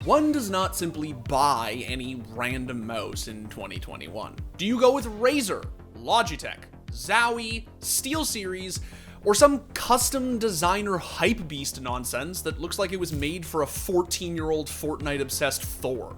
one does not simply buy any random mouse in 2021. Do you go with Razer, Logitech, Zowie, SteelSeries, or some custom designer hype beast nonsense that looks like it was made for a 14-year-old Fortnite-obsessed Thor?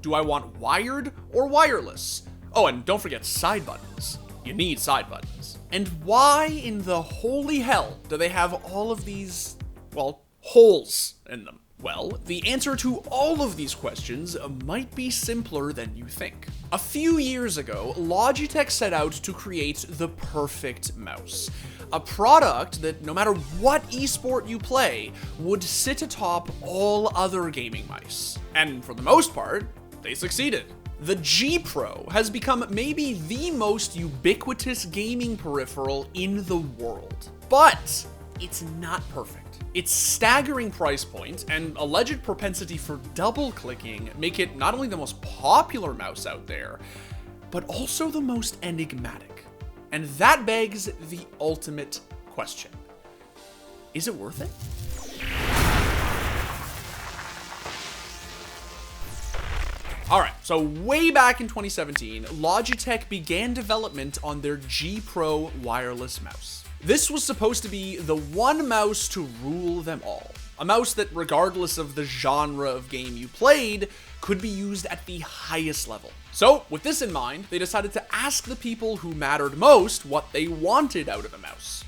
Do I want wired or wireless? Oh, and don't forget side buttons. You need side buttons. And why in the holy hell do they have all of these, well, holes in them? Well, the answer to all of these questions might be simpler than you think. A few years ago, Logitech set out to create the perfect mouse. A product that, no matter what esport you play, would sit atop all other gaming mice. And for the most part, they succeeded. The G Pro has become maybe the most ubiquitous gaming peripheral in the world. But it's not perfect. Its staggering price point and alleged propensity for double-clicking make it not only the most popular mouse out there, but also the most enigmatic. And that begs the ultimate question. Is it worth it? Alright, so way back in 2017, Logitech began development on their G Pro wireless mouse. This was supposed to be the one mouse to rule them all. A mouse that, regardless of the genre of game you played, could be used at the highest level. So, with this in mind, they decided to ask the people who mattered most what they wanted out of a mouse.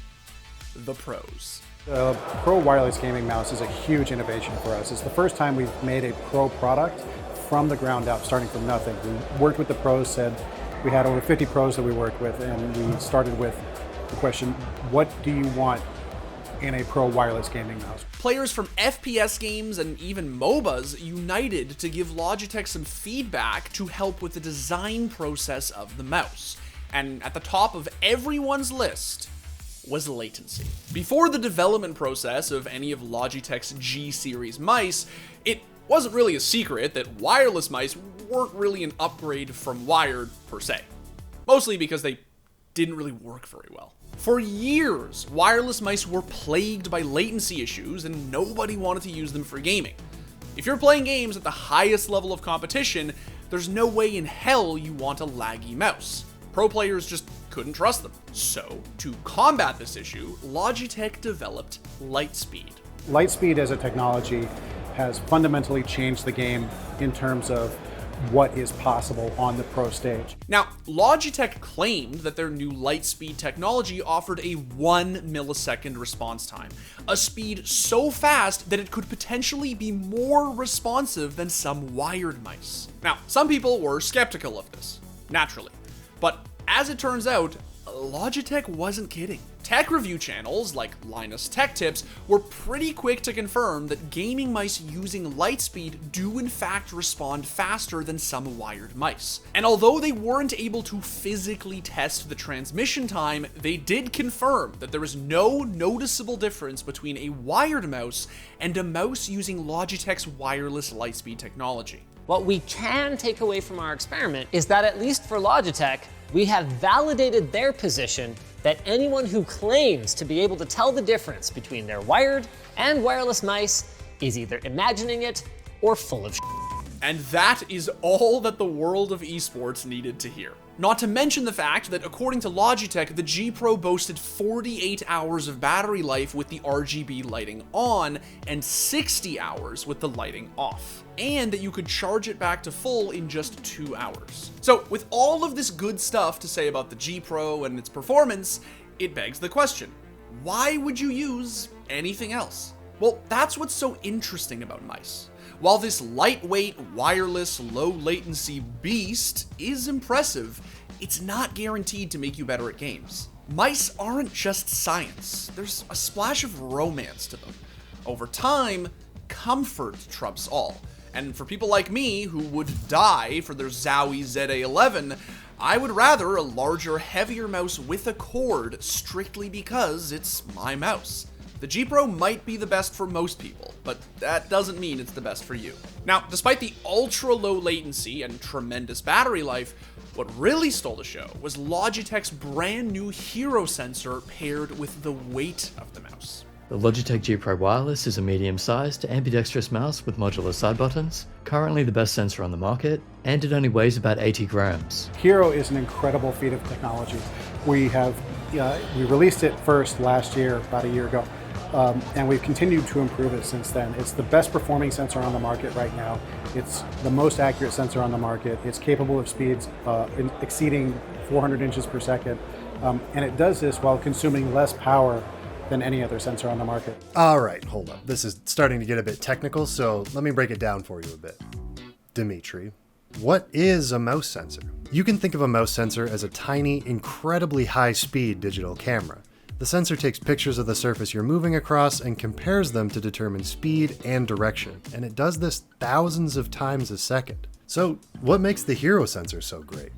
The pros. The Pro wireless gaming mouse is a huge innovation for us. It's the first time we've made a Pro product from the ground up, starting from nothing. We worked with the pros, said we had over 50 pros that we worked with, and we started with the question, what do you want in a Pro wireless gaming mouse? Players from FPS games and even MOBAs united to give Logitech some feedback to help with the design process of the mouse. And at the top of everyone's list was latency. Before the development process of any of Logitech's G series mice, it wasn't really a secret that wireless mice weren't really an upgrade from wired per se. Mostly because they didn't really work very well. For years, wireless mice were plagued by latency issues and nobody wanted to use them for gaming. If you're playing games at the highest level of competition, there's no way in hell you want a laggy mouse. Pro players just couldn't trust them. So, to combat this issue, Logitech developed lightspeed. Lightspeed as a technology has fundamentally changed the game in terms of what is possible on the Pro stage. Now, Logitech claimed that their new lightspeed technology offered a 1 millisecond response time, a speed so fast that it could potentially be more responsive than some wired mice. Now, some people were skeptical of this, naturally, but as it turns out, Logitech wasn't kidding. Tech review channels like Linus Tech Tips were pretty quick to confirm that gaming mice using lightspeed do in fact respond faster than some wired mice. And although they weren't able to physically test the transmission time, they did confirm that there is no noticeable difference between a wired mouse and a mouse using Logitech's wireless lightspeed technology. What we can take away from our experiment is that at least for Logitech, we have validated their position that anyone who claims to be able to tell the difference between their wired and wireless mice is either imagining it or full of shit. And that is all that the world of esports needed to hear. Not to mention the fact that according to Logitech, the G Pro boasted 48 hours of battery life with the RGB lighting on and 60 hours with the lighting off, and that you could charge it back to full in just 2 hours. So with all of this good stuff to say about the G Pro and its performance, it begs the question, why would you use anything else? Well, that's what's so interesting about mice. While this lightweight, wireless, low latency beast is impressive, it's not guaranteed to make you better at games. Mice aren't just science, there's a splash of romance to them. Over time, comfort trumps all. And for people like me who would die for their Zowie ZA11, I would rather a larger, heavier mouse with a cord strictly because it's my mouse. The G Pro might be the best for most people, but that doesn't mean it's the best for you. Now, despite the ultra low latency and tremendous battery life, what really stole the show was Logitech's brand new Hero sensor paired with the weight of the mouse. The Logitech G Pro Wireless is a medium-sized, ambidextrous mouse with modular side buttons, currently the best sensor on the market, and it only weighs about 80 grams. Hero is an incredible feat of technology. We released it first last year, about a year ago, and we've continued to improve it since then. It's the best performing sensor on the market right now. It's the most accurate sensor on the market. It's capable of speeds exceeding 400 inches per second, and it does this while consuming less power than any other sensor on the market. All right, hold up. This is starting to get a bit technical, so let me break it down for you a bit. Dimitri, what is a mouse sensor? You can think of a mouse sensor as a tiny, incredibly high-speed digital camera. The sensor takes pictures of the surface you're moving across and compares them to determine speed and direction, and it does this thousands of times a second. So, what makes the Hero sensor so great?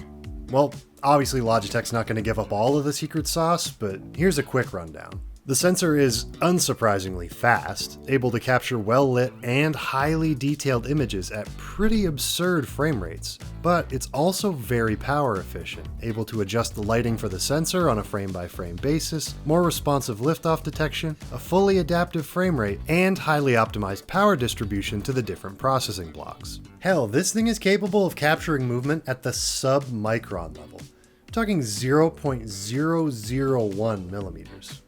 Well, obviously Logitech's not going to give up all of the secret sauce, but here's a quick rundown. The sensor is unsurprisingly fast, able to capture well-lit and highly detailed images at pretty absurd frame rates, but it's also very power efficient, able to adjust the lighting for the sensor on a frame-by-frame basis, more responsive liftoff detection, a fully adaptive frame rate, and highly optimized power distribution to the different processing blocks. Hell, this thing is capable of capturing movement at the sub-micron level. We're talking 0.001 millimeters.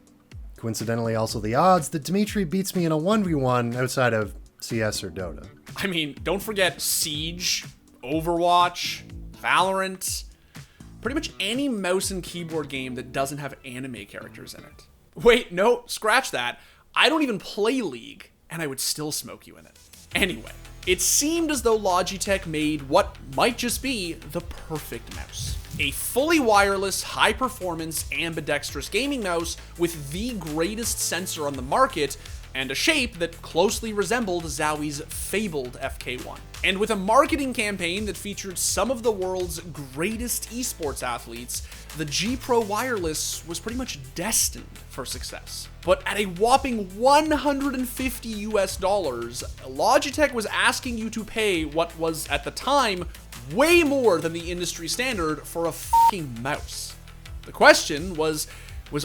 Coincidentally, also the odds that Dimitri beats me in a 1v1 outside of CS or Dota. I mean, don't forget Siege, Overwatch, Valorant, pretty much any mouse and keyboard game that doesn't have anime characters in it. Wait, no, scratch that. I don't even play League, and I would still smoke you in it. Anyway, it seemed as though Logitech made what might just be the perfect mouse. A fully wireless, high-performance, ambidextrous gaming mouse with the greatest sensor on the market and a shape that closely resembled Zowie's fabled FK1. And with a marketing campaign that featured some of the world's greatest esports athletes, the G Pro Wireless was pretty much destined for success. But at a whopping $150 US, Logitech was asking you to pay what was, at the time, way more than the industry standard for a fucking mouse. The question was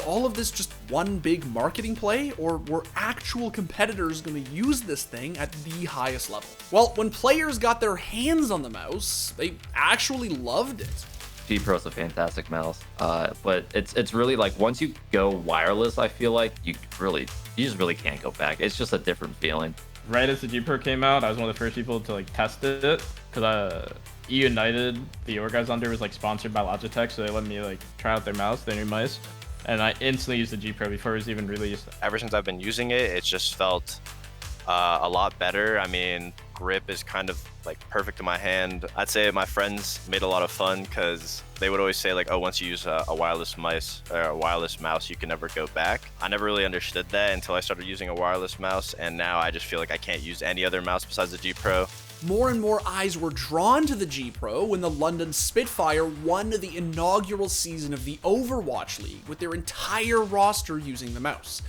all of this just one big marketing play, or were actual competitors going to use this thing at the highest level? Well, when players got their hands on the mouse, they actually loved it. G Pro is a fantastic mouse, but it's really like once you go wireless, I feel like you just really can't go back. It's just a different feeling. Right as the G Pro came out, I was one of the first people to like test it because United, the org I was under, was like sponsored by Logitech, so they let me like try out their mouse, their new mice, and I instantly used the G Pro before it was even released. Ever since I've been using it, it's just felt a lot better. I mean, grip is kind of like perfect in my hand. I'd say my friends made a lot of fun because they would always say like, oh, once you use a wireless mice or a wireless mouse, you can never go back. I never really understood that until I started using a wireless mouse, and now I just feel like I can't use any other mouse besides the G Pro. More and more eyes were drawn to the G Pro when the London Spitfire won the inaugural season of the Overwatch League with their entire roster using the mouse.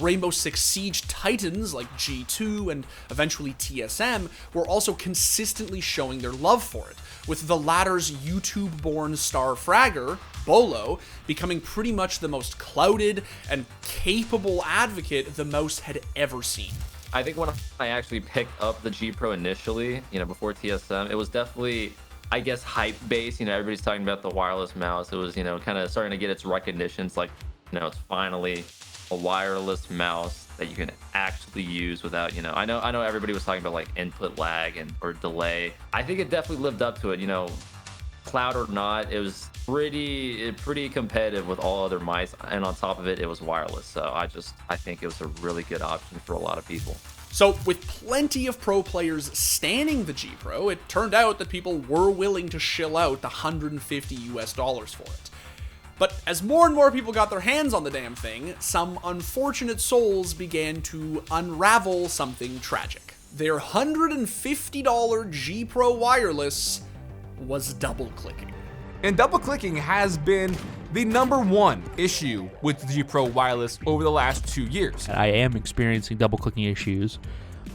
Rainbow Six Siege titans like G2 and eventually TSM were also consistently showing their love for it, with the latter's YouTube-born star fragger, Bolo, becoming pretty much the most clouded and capable advocate the mouse had ever seen. I think when I actually picked up the G Pro initially, before TSM, it was definitely, I guess, hype based. Everybody's talking about the wireless mouse. It was, kind of starting to get its recognition. It's like, it's finally a wireless mouse that you can actually use without, I know everybody was talking about like input lag or delay. I think it definitely lived up to it, cloud or not. It was pretty competitive with all other mice, and on top of it, it was wireless. So I think it was a really good option for a lot of people. So with plenty of pro players standing the G Pro, it turned out that people were willing to shill out the $150 for it. But as more and more people got their hands on the damn thing, some unfortunate souls began to unravel something tragic. Their $150 G Pro wireless was double-clicking. And double-clicking has been the #1 issue with the G Pro wireless over the last 2 years. I am experiencing double-clicking issues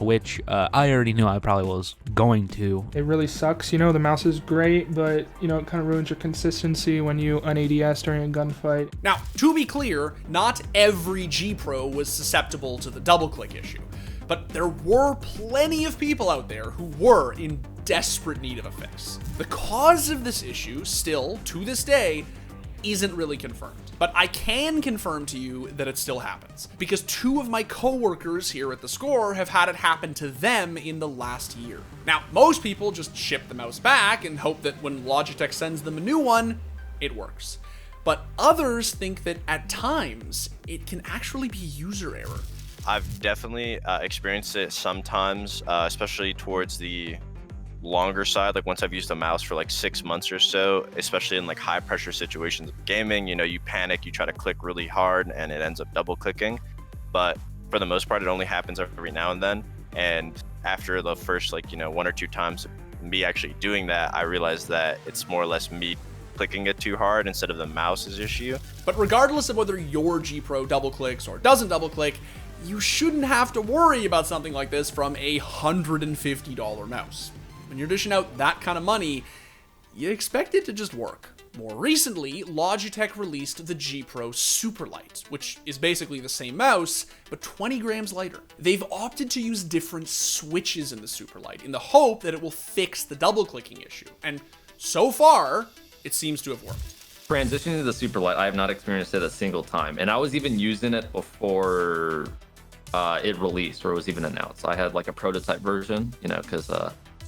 which I already knew I probably was going to. It really sucks. The mouse is great, but, it kind of ruins your consistency when you un-ADS during a gunfight. Now, to be clear, not every G Pro was susceptible to the double-click issue, but there were plenty of people out there who were in desperate need of a fix. The cause of this issue, still, to this day, isn't really confirmed. But I can confirm to you that it still happens, because 2 of my coworkers here at theScore have had it happen to them in the last year. Now, most people just ship the mouse back and hope that when Logitech sends them a new one, it works. But others think that at times, it can actually be user error. I've definitely experienced it sometimes, especially towards the longer side, like once I've used a mouse for like 6 months or so, especially in like high pressure situations of gaming, you panic, you try to click really hard and it ends up double clicking. But for the most part, it only happens every now and then. And after the first 1 or 2 times me actually doing that, I realized that it's more or less me clicking it too hard instead of the mouse's issue. But regardless of whether your G Pro double clicks or doesn't double click, you shouldn't have to worry about something like this from a $150 mouse. When you're dishing out that kind of money, you expect it to just work. More recently, Logitech released the G Pro Superlight, which is basically the same mouse, but 20 grams lighter. They've opted to use different switches in the Superlight in the hope that it will fix the double clicking issue. And so far, it seems to have worked. Transitioning to the Superlight, I have not experienced it a single time. And I was even using it before it released or was even announced. I had like a prototype version, because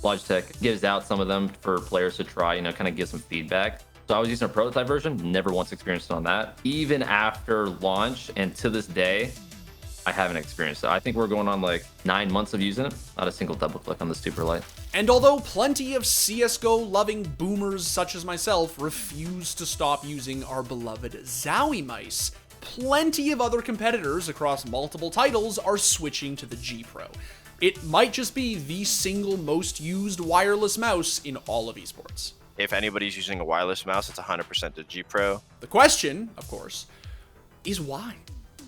Logitech gives out some of them for players to try, kind of give some feedback. So I was using a prototype version, never once experienced it on that. Even after launch and to this day, I haven't experienced it. I think we're going on like 9 months of using it, not a single double click on the Superlight. And although plenty of CSGO loving boomers such as myself refuse to stop using our beloved Zowie mice, plenty of other competitors across multiple titles are switching to the G Pro. It might just be the single most used wireless mouse in all of esports. If anybody's using a wireless mouse, it's 100% the G Pro. The question, of course, is why?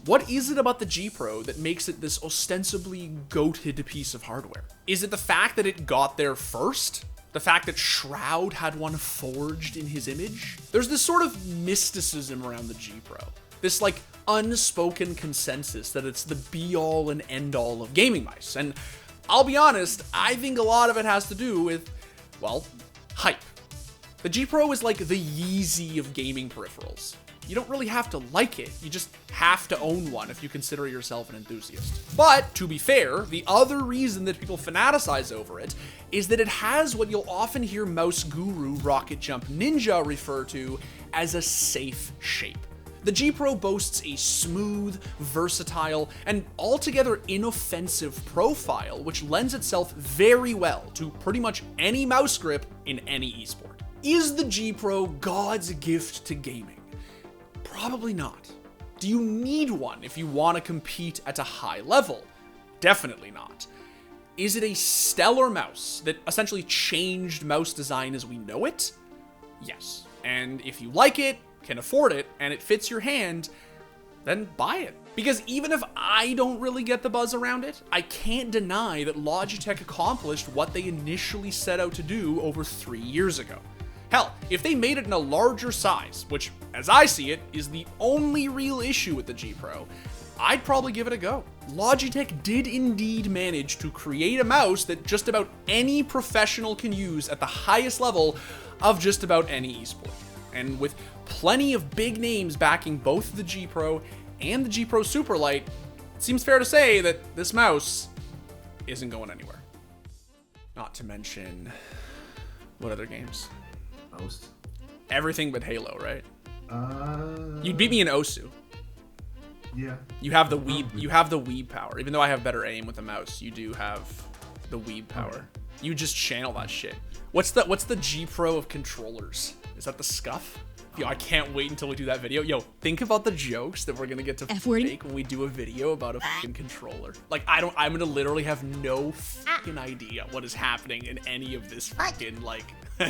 What is it about the G Pro that makes it this ostensibly goated piece of hardware? Is it the fact that it got there first? The fact that Shroud had one forged in his image? There's this sort of mysticism around the G Pro. This unspoken consensus that it's the be-all and end-all of gaming mice. And I'll be honest, I think a lot of it has to do with, hype. The G Pro is like the Yeezy of gaming peripherals. You don't really have to like it, you just have to own one if you consider yourself an enthusiast. But, to be fair, the other reason that people fanaticize over it is that it has what you'll often hear mouse guru Rocket Jump Ninja refer to as a safe shape. The G Pro boasts a smooth, versatile, and altogether inoffensive profile which lends itself very well to pretty much any mouse grip in any esport. Is the G Pro God's gift to gaming? Probably not. Do you need one if you want to compete at a high level? Definitely not. Is it a stellar mouse that essentially changed mouse design as we know it? Yes. And if you like it, can afford it, and it fits your hand, then buy it. Because even if I don't really get the buzz around it, I can't deny that Logitech accomplished what they initially set out to do over 3 years ago. Hell, if they made it in a larger size, which, as I see it, is the only real issue with the G Pro, I'd probably give it a go. Logitech did indeed manage to create a mouse that just about any professional can use at the highest level of just about any esport. And with plenty of big names backing both the G Pro and the G Pro Superlight, it seems fair to say that this mouse isn't going anywhere. Not to mention, what other games? Most. Everything but Halo, right? You'd beat me in Osu. Yeah. You have the weeb power. Even though I have better aim with the mouse, you do have the weeb power. Okay. You just channel that shit. What's the G Pro of controllers? Is that the Scuff? Yo, I can't wait until we do that video. Yo, think about the jokes that we're gonna get to make when we do a video about a fucking controller. Like, I'm gonna literally have no fucking idea what is happening in any of this fucking,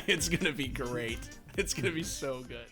it's gonna be great. It's gonna be so good.